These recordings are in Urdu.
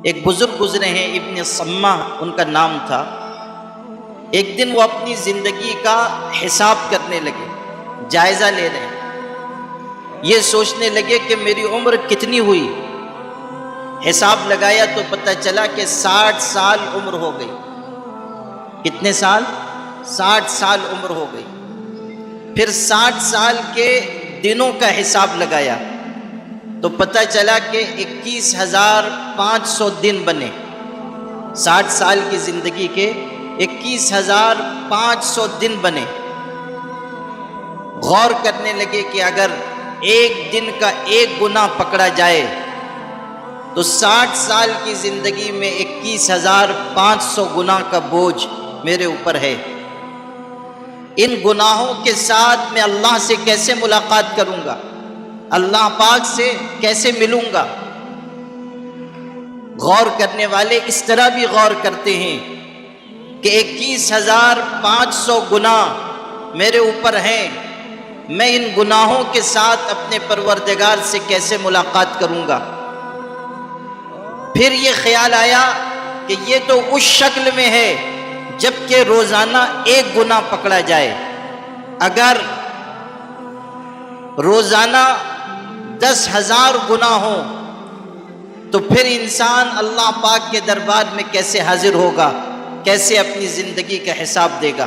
ایک بزرگ گزرے ہیں ابن سمہ ان کا نام تھا۔ ایک دن وہ اپنی زندگی کا حساب کرنے لگے، جائزہ لے رہے ہیں، یہ سوچنے لگے کہ میری عمر کتنی ہوئی۔ حساب لگایا تو پتہ چلا کہ 60 سال عمر ہو گئی۔ کتنے سال؟ 60 سال عمر ہو گئی۔ پھر 60 سال کے دنوں کا حساب لگایا تو پتہ چلا کہ 21,500 دن بنے۔ 60 سال کی زندگی کے 21,500 دن بنے۔ غور کرنے لگے کہ اگر ایک دن کا ایک گناہ پکڑا جائے تو 60 سال کی زندگی میں 21,500 گناہ کا بوجھ میرے اوپر ہے۔ ان گناہوں کے ساتھ میں اللہ سے کیسے ملاقات کروں گا؟ اللہ پاک سے کیسے ملوں گا؟ غور کرنے والے اس طرح بھی غور کرتے ہیں کہ 21,500 گناہ میرے اوپر ہیں، میں ان گناہوں کے ساتھ اپنے پروردگار سے کیسے ملاقات کروں گا؟ پھر یہ خیال آیا کہ یہ تو اس شکل میں ہے جبکہ روزانہ ایک گناہ پکڑا جائے۔ اگر روزانہ 10,000 گناہ ہوں تو پھر انسان اللہ پاک کے دربار میں کیسے حاضر ہوگا، کیسے اپنی زندگی کا حساب دے گا؟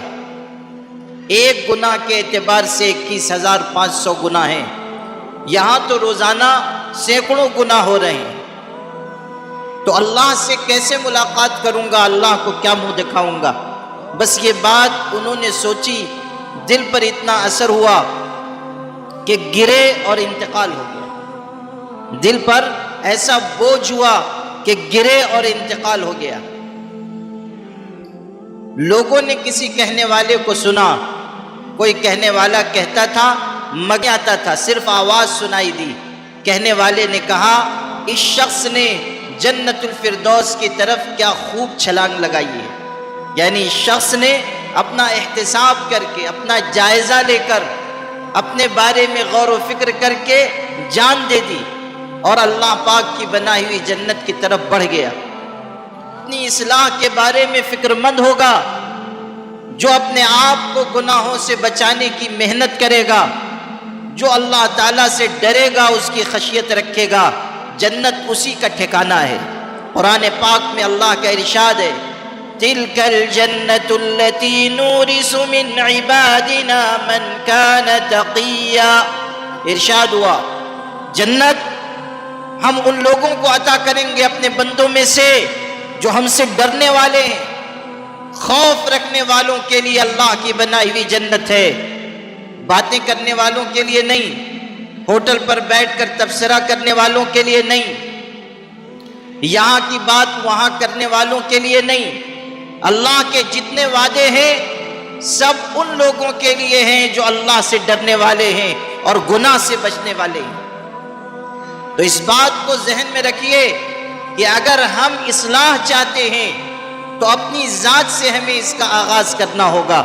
ایک گناہ کے اعتبار سے 21,500 گناہ ہیں، یہاں تو روزانہ سینکڑوں گناہ ہو رہے ہیں، تو اللہ سے کیسے ملاقات کروں گا؟ اللہ کو کیا منہ دکھاؤں گا؟ بس یہ بات انہوں نے سوچی، دل پر اتنا اثر ہوا کہ گرے اور انتقال ہو گیا۔ دل پر ایسا بوجھ ہوا کہ گرے اور انتقال ہو گیا۔ لوگوں نے کسی کہنے والے کو سنا، کوئی کہنے والا کہتا تھا مگے آتا تھا، صرف آواز سنائی دی۔ کہنے والے نے کہا اس شخص نے جنت الفردوس کی طرف کیا خوب چھلانگ لگائی ہے، یعنی اس شخص نے اپنا احتساب کر کے، اپنا جائزہ لے کر، اپنے بارے میں غور و فکر کر کے جان دے دی اور اللہ پاک کی بنائی ہوئی جنت کی طرف بڑھ گیا۔ اپنی اصلاح کے بارے میں فکر مند ہوگا جو اپنے آپ کو گناہوں سے بچانے کی محنت کرے گا، جو اللہ تعالیٰ سے ڈرے گا، اس کی خشیت رکھے گا، جنت اسی کا ٹھکانہ ہے۔ قرآن پاک میں اللہ کا ارشاد ہے تِلْكَ الْجَنَّةُ الَّتِي نُورِثُ مِنْ عِبَادِنَا مَنْ كَانَ تَقِيًّا۔ ارشاد ہوا جنت ہم ان لوگوں کو عطا کریں گے اپنے بندوں میں سے جو ہم سے ڈرنے والے ہیں، خوف رکھنے والوں کے لیے اللہ کی بنائی ہوئی جنت ہے، باتیں کرنے والوں کے لیے نہیں، ہوٹل پر بیٹھ کر تبصرہ کرنے والوں کے لیے نہیں، یہاں کی بات وہاں کرنے والوں کے لیے نہیں۔ اللہ کے جتنے وعدے ہیں سب ان لوگوں کے لیے ہیں جو اللہ سے ڈرنے والے ہیں اور گناہ سے بچنے والے ہیں۔ تو اس بات کو ذہن میں رکھیے کہ اگر ہم اصلاح چاہتے ہیں تو اپنی ذات سے ہمیں اس کا آغاز کرنا ہوگا۔